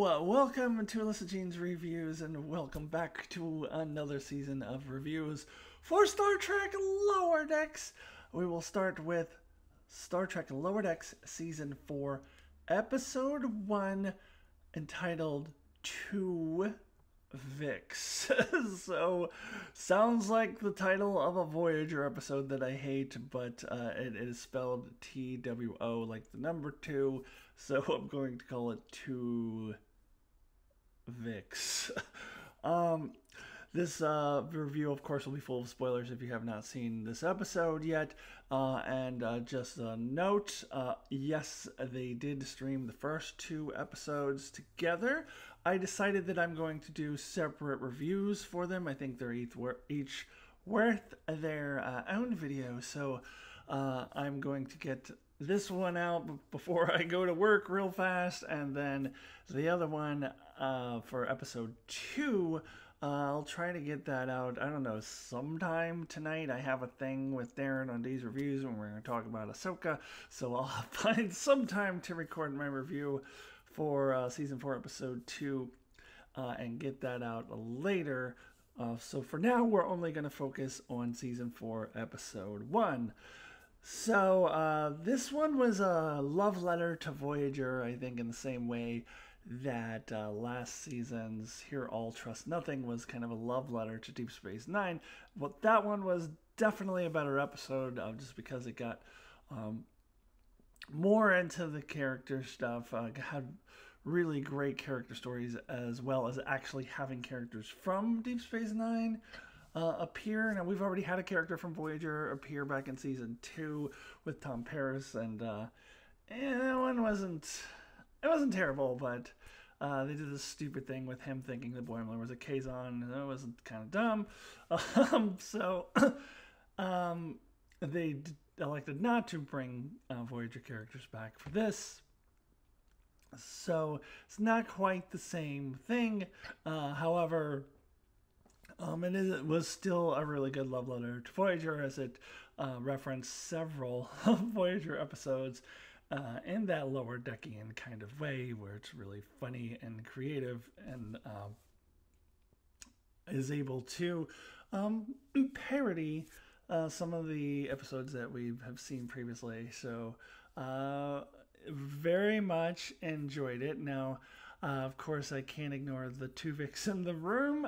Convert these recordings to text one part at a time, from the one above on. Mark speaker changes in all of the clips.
Speaker 1: Welcome to Alyssa Jean's Reviews, and welcome back to another season of reviews for Star Trek Lower Decks. We will start with Star Trek Lower Decks Season 4, Episode 1, entitled Twovix. So, sounds like the title of a Voyager episode that I hate, but it is spelled T-W-O, like the number 2, so I'm going to call it Twovix. This review, of course, will be full of spoilers if you have not seen this episode yet. And just a note, yes, they did stream the first 2 episodes together. I decided that I'm going to do separate reviews for them. I think they're each worth their own video. So I'm going to get this one out before I go to work real fast. And then the other one for episode 2, I'll try to get that out, I don't know, sometime tonight. I have a thing with Darren on these reviews and we're going to talk about Ahsoka, so I'll find some time to record my review for Season 4, Episode 2, and get that out later. So for now, we're only going to focus on Season 4, Episode 1. So this one was a love letter to Voyager, I think, in the same way that last season's Hear All Trust Nothing was kind of a love letter to Deep Space Nine. Well, that one was definitely a better episode, just because it got more into the character stuff, had really great character stories, as well as actually having characters from Deep Space Nine appear. Now, we've already had a character from Voyager appear back in Season 2 with Tom Paris, and that one wasn't terrible, but they did this stupid thing with him thinking that Boimler was a Kazon, and that was kind of dumb. So they elected not to bring Voyager characters back for this. So it's not quite the same thing. However, it was still a really good love letter to Voyager, as it referenced several Voyager episodes in that lower deckian kind of way, where it's really funny and creative, and is able to parody some of the episodes that we have seen previously. So very much enjoyed it. Now, of course, I can't ignore the Twovix in the room,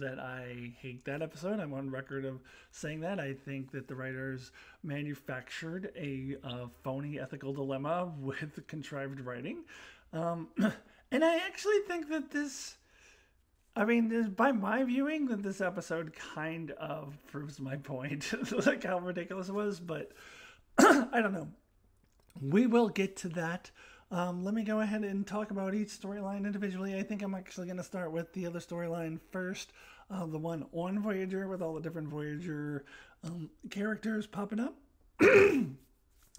Speaker 1: that I hate that episode. I'm on record of saying that. I think that the writers manufactured a phony ethical dilemma with contrived writing. And I actually think that by my viewing, that this episode kind of proves my point, like how ridiculous it was, but I don't know. We will get to that. Let me go ahead and talk about each storyline individually. I think I'm actually going to start with the other storyline first, the one on Voyager, with all the different Voyager characters popping up.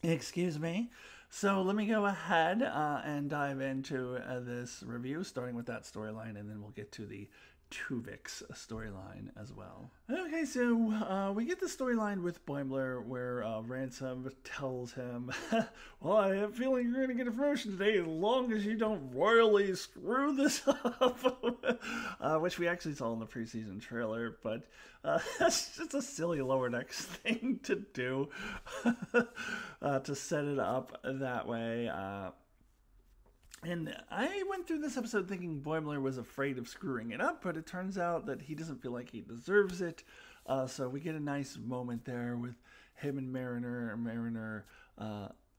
Speaker 1: Excuse me. So let me go ahead and dive into this review, starting with that storyline, and then we'll get to the Twovix storyline as well. Okay, so we get the storyline with Boimler, where Ransom tells him, well, I have a feeling you're going to get a promotion today as long as you don't royally screw this up, which we actually saw in the preseason trailer, but that's just a silly Lower Decks thing to do, to set it up that way. And I went through this episode thinking Boimler was afraid of screwing it up, but it turns out that he doesn't feel like he deserves it. So we get a nice moment there with him and Mariner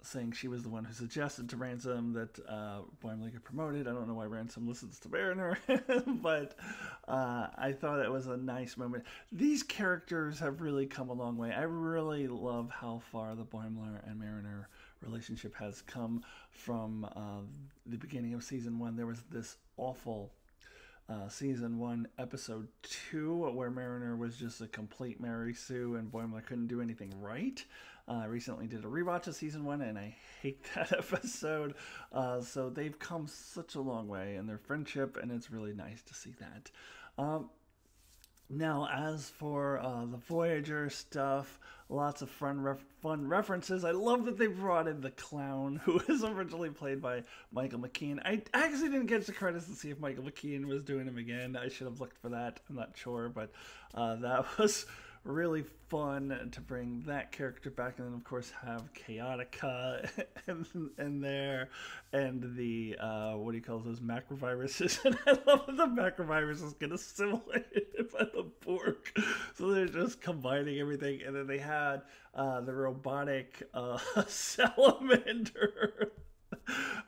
Speaker 1: saying she was the one who suggested to Ransom that Boimler get promoted. I don't know why Ransom listens to Mariner, but I thought it was a nice moment. These characters have really come a long way. I really love how far the Boimler and Mariner relationship has come from the beginning of Season 1. There was this awful Season 1, Episode 2, where Mariner was just a complete Mary Sue and Boimler couldn't do anything right. I recently did a rewatch of Season 1 and I hate that episode. So they've come such a long way in their friendship, and it's really nice to see that. Now, as for the Voyager stuff, lots of fun references. I love that they brought in the clown, who was originally played by Michael McKean. I actually didn't get the credits to see if Michael McKean was doing him again. I should have looked for that. I'm not sure, but that was really fun to bring that character back, and then of course have Chaotica in there, and the what do you call those, macroviruses? And I love that the macroviruses get assimilated by the Borg, so they're just combining everything. And then they had the robotic salamander.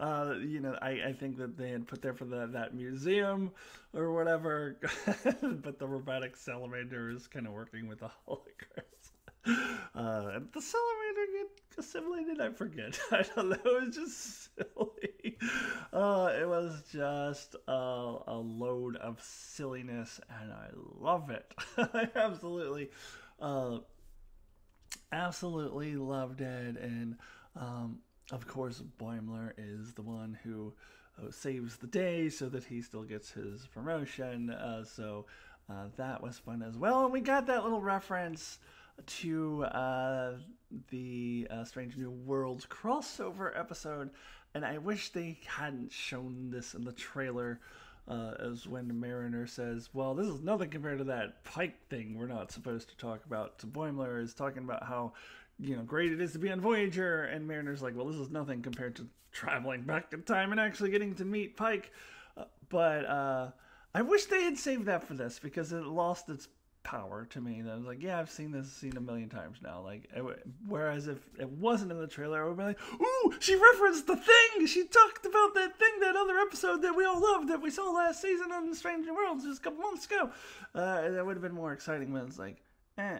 Speaker 1: I think that they had put there for that museum or whatever, but the robotic salamander is kind of working with the holograms. The salamander get assimilated? I forget. I don't know. It was just silly. It was just a load of silliness, and I love it. I absolutely loved it. And of course, Boimler is the one who saves the day so that he still gets his promotion. So that was fun as well. And we got that little reference to the Strange New Worlds crossover episode. And I wish they hadn't shown this in the trailer, as when Mariner says, well, this is nothing compared to that Pike thing we're not supposed to talk about. So Boimler is talking about how great it is to be on Voyager, and Mariner's like, well, this is nothing compared to traveling back in time and actually getting to meet Pike. But I wish they had saved that for this, because it lost its power to me. That I was like, yeah, I've seen this scene a million times now. Whereas if it wasn't in the trailer, I would be like, ooh, she referenced the thing! She talked about that thing, that other episode that we all loved, that we saw last season on Strange New Worlds just a couple months ago. That would have been more exciting, but it's like,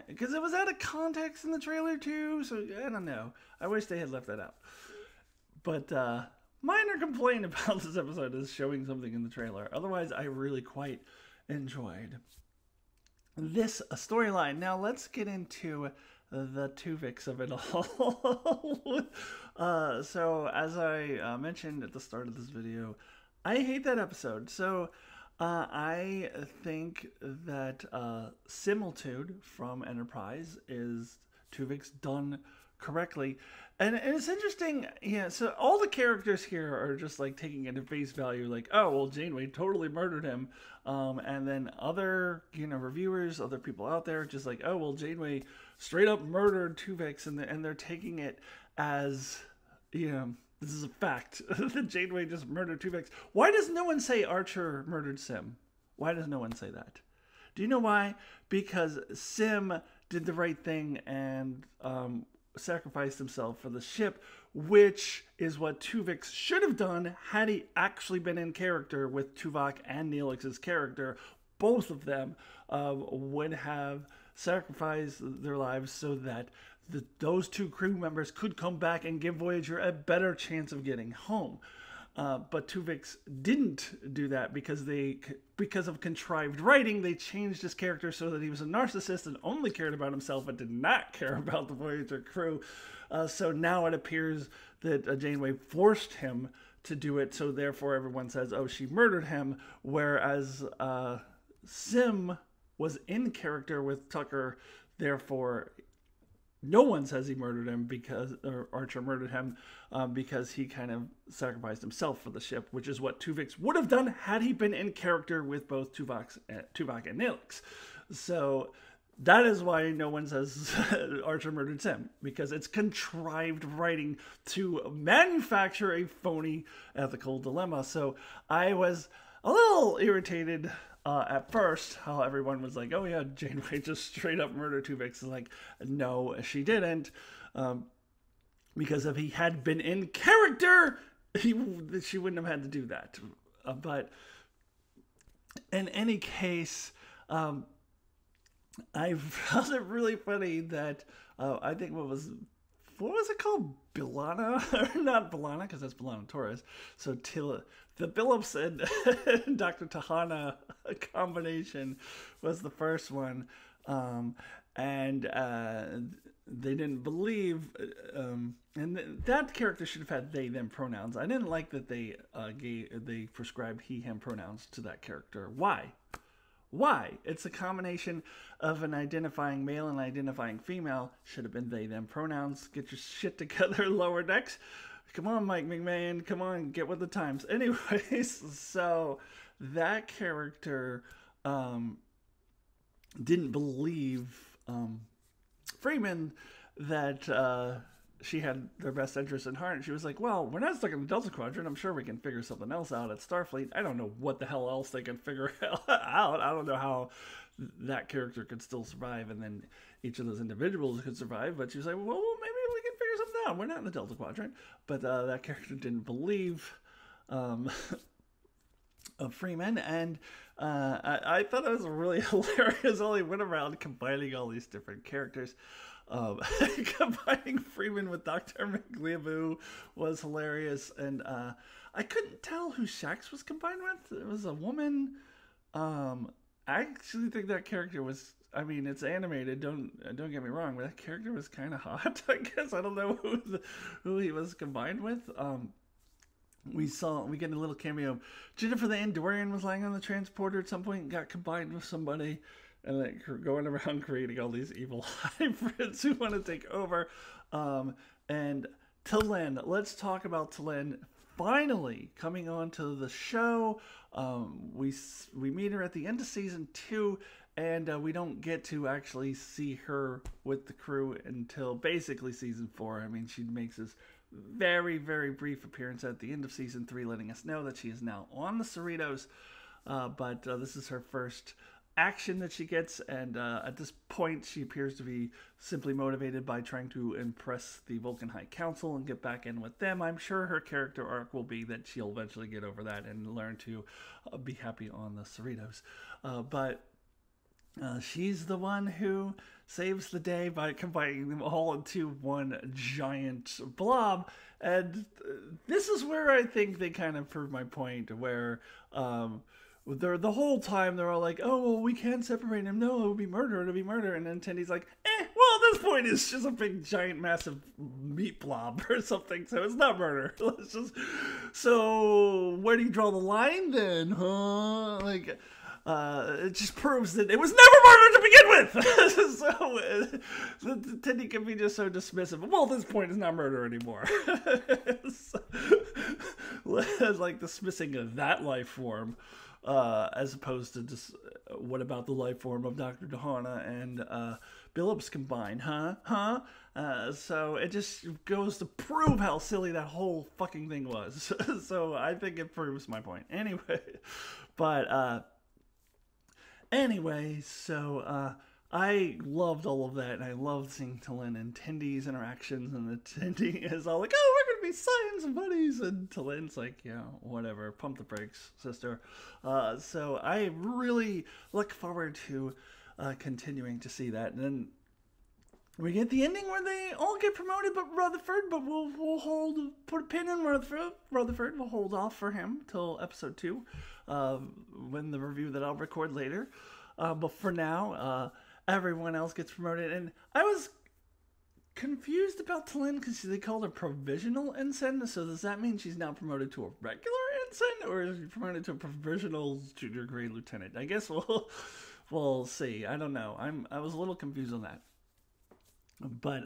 Speaker 1: because it was out of context in the trailer too, so I don't know. I wish they had left that out. But minor complaint about this episode is showing something in the trailer. Otherwise, I really quite enjoyed this storyline. Now let's get into the Twovix of it all. So as I mentioned at the start of this video, I hate that episode. So I think that similitude from Enterprise is Twovix done correctly. And it's interesting, yeah, so all the characters here are just like taking it at face value, like, oh, well, Janeway totally murdered him. And then other, reviewers, other people out there just like, oh, well, Janeway straight up murdered Twovix, and they're taking it as, this is a fact that Janeway just murdered Twovix. Why does no one say Archer murdered Sim? Why does no one say that? Do you know why? Because Sim did the right thing and sacrificed himself for the ship, which is what Twovix should have done had he actually been in character with Tuvok and Neelix's character. Both of them would have sacrificed their lives so that those two crew members could come back and give Voyager a better chance of getting home. But Twovix didn't do that because of contrived writing. They changed his character so that he was a narcissist and only cared about himself and did not care about the Voyager crew. So now it appears that Janeway forced him to do it, so therefore everyone says, oh, she murdered him, whereas Sim was in character with Tucker, therefore no one says he murdered him or Archer murdered him because he kind of sacrificed himself for the ship, which is what Twovix would have done had he been in character with both Tuvok and Neelix. So that is why no one says Archer murdered Sim, because it's contrived writing to manufacture a phony ethical dilemma. So I was a little irritated at first, how everyone was like, oh yeah, Janeway just straight up murdered Twovix. Like, no, she didn't. Because if he had been in character, she wouldn't have had to do that. But in any case, I found it really funny that I think what was it called? B'Elanna? Or not B'Elanna, because that's B'Elanna Torres. So the Billups and Dr. Tahana combination was the first one. And they didn't believe, and that character should have had they them pronouns. I didn't like that they prescribed he him pronouns to that character. Why? Why? It's a combination of an identifying male and identifying female. Should have been they, them pronouns. Get your shit together, Lower Decks. Come on, Mike McMahon. Come on, get with the times. Anyways, so that character didn't believe Freeman that she had their best interest in heart. She was like, well, we're not stuck in the Delta Quadrant. I'm sure we can figure something else out at Starfleet. I don't know what the hell else they can figure out. I don't know how that character could still survive, and then each of those individuals could survive. But she was like, well, maybe we can figure something out. We're not in the Delta Quadrant. But that character didn't believe of Freeman, and I thought it was really hilarious. How he went around combining all these different characters. Combining Freeman with Dr. McLeavoo was hilarious, and I couldn't tell who Shax was combined with. It was a woman. I actually think that character was. I mean, it's animated. Don't get me wrong, but that character was kind of hot. I guess I don't know who he was combined with. We get a little cameo. Jennifer the Andorian was lying on the transporter at some point and got combined with somebody. And like going around creating all these evil hybrids who want to take over. And T'Lyn, let's talk about T'Lyn finally coming on to the show. We meet her at the end of season 2, and we don't get to actually see her with the crew until basically season 4. I mean, she makes this very, very brief appearance at the end of season 3, letting us know that she is now on the Cerritos. But this is her first action that she gets, and at this point she appears to be simply motivated by trying to impress the Vulcan High Council and get back in with them. I'm sure her character arc will be that she'll eventually get over that and learn to be happy on the Cerritos. But she's the one who saves the day by combining them all into one giant blob. And this is where I think they kind of prove my point, where the whole time they're all like, oh, well, we can't separate him. No, it'll be murder. And then Tendy's like, well, at this point, it's just a big, giant, massive meat blob or something. So it's not murder. So where do you draw the line then, huh? Like, it just proves that it was never murder to begin with. So Tendy can be just so dismissive. Well, at this point, it's not murder anymore. It's like dismissing of that life form. As opposed to just what about the life form of Dr. D'Hana and Billups combined, huh? So it just goes to prove how silly that whole fucking thing was. So I think it proves my point. So I loved all of that, and I loved seeing T'Lyn and Tendy's interactions, and the Tendy is all like, oh, we're going to be science buddies, and T'Lyn's like, yeah, whatever, pump the brakes, sister. So I really look forward to continuing to see that. And then we get the ending where they all get promoted but Rutherford, but we'll put a pin in Rutherford. We'll hold off for him till episode 2, when the review that I'll record later. But for now, everyone else gets promoted, and I was confused about T'Lyn because they called her provisional ensign. So does that mean she's now promoted to a regular ensign, or is she promoted to a provisional junior grade lieutenant? I guess we'll see. I don't know. I was a little confused on that. But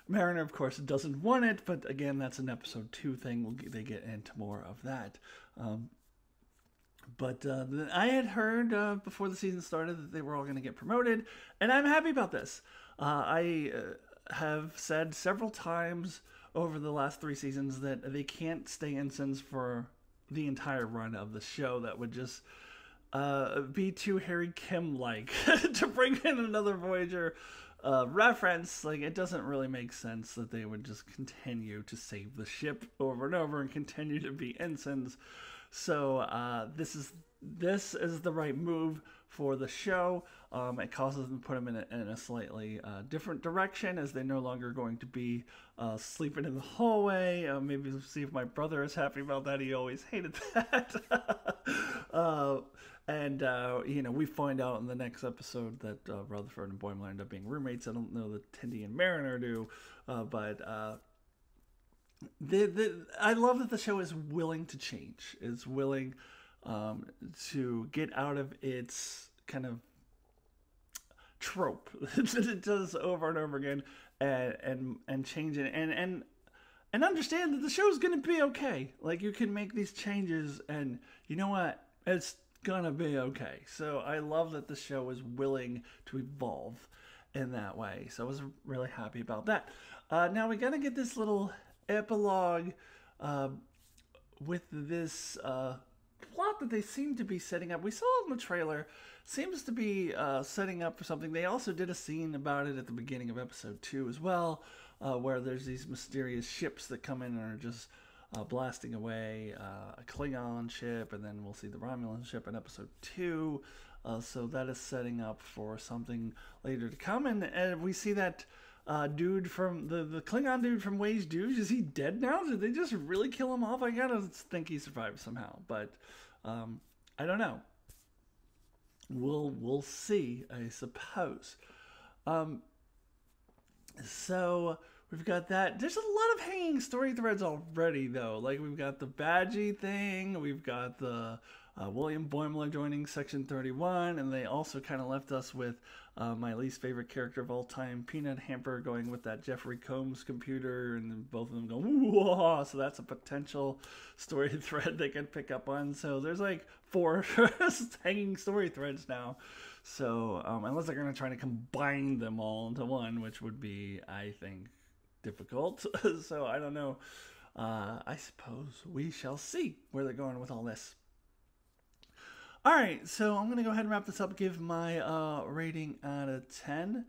Speaker 1: Mariner, of course, doesn't want it. But again, that's an episode 2 thing. They get into more of that. But I had heard before the season started that they were all going to get promoted, and I'm happy about this. I have said several times over the last 3 seasons that they can't stay ensigns for the entire run of the show. That would just be too Harry Kim-like to bring in another Voyager reference. Like, it doesn't really make sense that they would just continue to save the ship over and over and continue to be ensigns. So this is the right move for the show. It causes them to put them in a slightly different direction, as they're no longer going to be sleeping in the hallway. Maybe see if my brother is happy about that. He always hated that. We find out in the next episode that Rutherford and Boimler end up being roommates. I don't know that Tendi and Mariner do, but I love that the show is willing to change. It's willing to get out of its kind of trope that it does over and over again, and change it and understand that the show's gonna be okay. Like, you can make these changes, and you know what? It's gonna be okay. So I love that the show is willing to evolve in that way. So I was really happy about that. Now we gotta get this little epilogue with this plot that they seem to be setting up. We saw it in the trailer. Seems to be setting up for something. They also did a scene about it at the beginning of episode 2 as well, where there's these mysterious ships that come in and are just blasting away a Klingon ship, and then we'll see the Romulan ship in episode 2. So that is setting up for something later to come. And we see that dude from the Klingon dude from Wage Douche. Is he dead now? Did they just really kill him off? I gotta think he survived somehow, but I don't know. We'll see, I suppose. So we've got that. There's a lot of hanging story threads already, though. Like, we've got the Badgie thing. We've got the William Boimler joining Section 31. And they also kind of left us with my least favorite character of all time, Peanut Hamper, going with that Jeffrey Combs computer. And then both of them go, whoa. So that's a potential story thread they could pick up on. So there's like 4 hanging story threads now. So unless they're going to try to combine them all into one, which would be, I think, difficult. So I don't know. I suppose we shall see where they're going with all this. All right, so I'm going to go ahead and wrap this up, give my rating out of 10.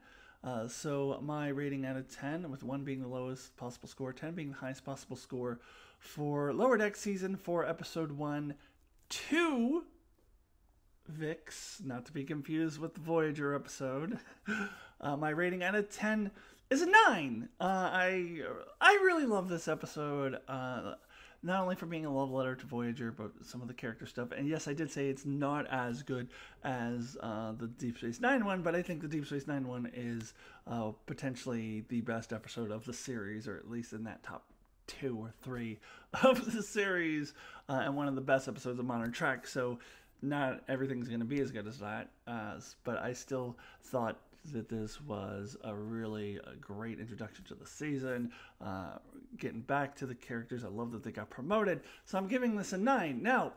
Speaker 1: So my rating out of 10, with 1 being the lowest possible score, 10 being the highest possible score for Lower Deck Season 4, Episode 1, Twovix, not to be confused with the Voyager episode. My rating out of 10 is a 9. I really love this episode, not only for being a love letter to Voyager, but some of the character stuff. And yes, I did say it's not as good as the Deep Space Nine one, but I think the Deep Space Nine one is potentially the best episode of the series, or at least in that top 2 or 3 of the series, and one of the best episodes of Modern Trek. So not everything's going to be as good as that, but I still thought that this was a really great introduction to the season, getting back to the characters. I love that they got promoted, so I'm giving this a 9. Now,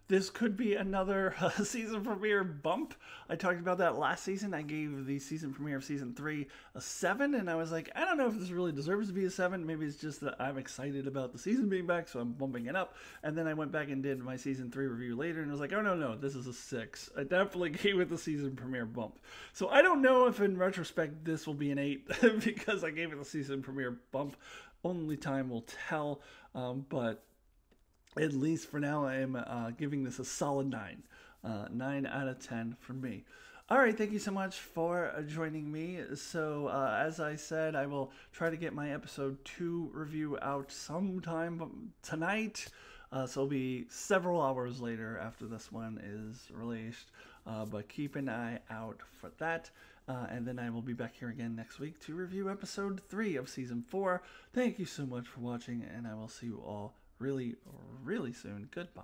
Speaker 1: this could be another season premiere bump. I talked about that last season. I gave the season premiere of season 3 a 7, and I was like, I don't know if this really deserves to be a 7. Maybe it's just that I'm excited about the season being back, so I'm bumping it up. And then I went back and did my season 3 review later, and I was like, oh, no, this is a 6. I definitely gave it the season premiere bump. So I don't know if in retrospect this will be an 8 because I gave it the season premiere bump. Only time will tell, but at least for now, I am giving this a solid 9. 9 out of 10 for me. All right, thank you so much for joining me. So, as I said, I will try to get my episode 2 review out sometime tonight. So it'll be several hours later after this one is released. But keep an eye out for that. And then I will be back here again next week to review episode 3 of season 4. Thank you so much for watching, and I will see you all really, really soon. Goodbye.